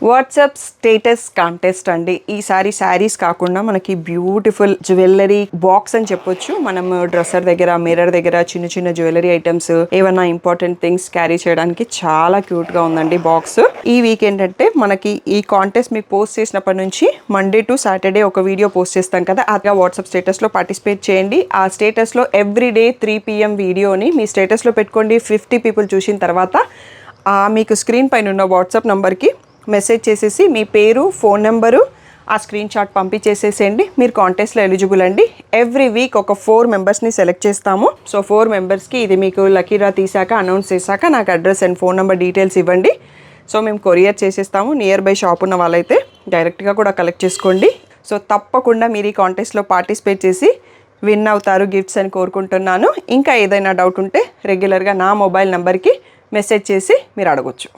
WhatsApp status contest అండి. ఈసారి శారీస్ కాకుండా మనకి బ్యూటిఫుల్ జ్యువెలరీ బాక్స్ అని చెప్పొచ్చు. మనం డ్రెస్సర్ దగ్గర, మిర్రర్ దగ్గర చిన్న చిన్న జ్యువెలరీ ఐటమ్స్, ఏమన్నా ఇంపార్టెంట్ థింగ్స్ క్యారీ చేయడానికి చాలా క్యూట్ గా ఉందండి బాక్స్. ఈ వీక్ ఏంటంటే మనకి ఈ కాంటెస్ట్ మీకు పోస్ట్ చేసినప్పటి నుంచి మండే టు సాటర్డే ఒక వీడియో పోస్ట్ చేస్తాం కదా, అట్లా వాట్సాప్ స్టేటస్ లో పార్టిసిపేట్ చేయండి. ఆ స్టేటస్ లో ఎవ్రీడే 3 PM వీడియోని మీ స్టేటస్ లో పెట్టుకోండి. 50 పీపుల్ చూసిన తర్వాత మీకు స్క్రీన్ పైన ఉన్న వాట్సాప్ నంబర్కి మెసేజ్ చేసేసి మీ పేరు, ఫోన్ నెంబరు, ఆ స్క్రీన్ షాట్ పంపించేసేసేయండి. మీరు కాంటెస్ట్లో ఎలిజిబుల్ అండి. ఎవ్రీ వీక్ ఒక 4 మెంబర్స్ని సెలెక్ట్ చేస్తాము. సో 4 మెంబర్స్కి ఇది మీకు లక్కీ డ్రా తీసాక అనౌన్స్ చేశాక నాకు address and phone number details ఇవ్వండి. సో మేము కొరియర్ చేసేస్తాము. నియర్ బై షాప్ ఉన్న వాళ్ళైతే డైరెక్ట్గా కూడా కలెక్ట్ చేసుకోండి. సో తప్పకుండా మీరు ఈ కాంటెస్ట్లో పార్టిసిపేట్ చేసి విన్ అవుతారు గిఫ్ట్స్ అని కోరుకుంటున్నాను. ఇంకా ఏదైనా డౌట్ ఉంటే రెగ్యులర్గా నా మొబైల్ నెంబర్కి మెసేజ్ చేసి మీరు అడగొచ్చు.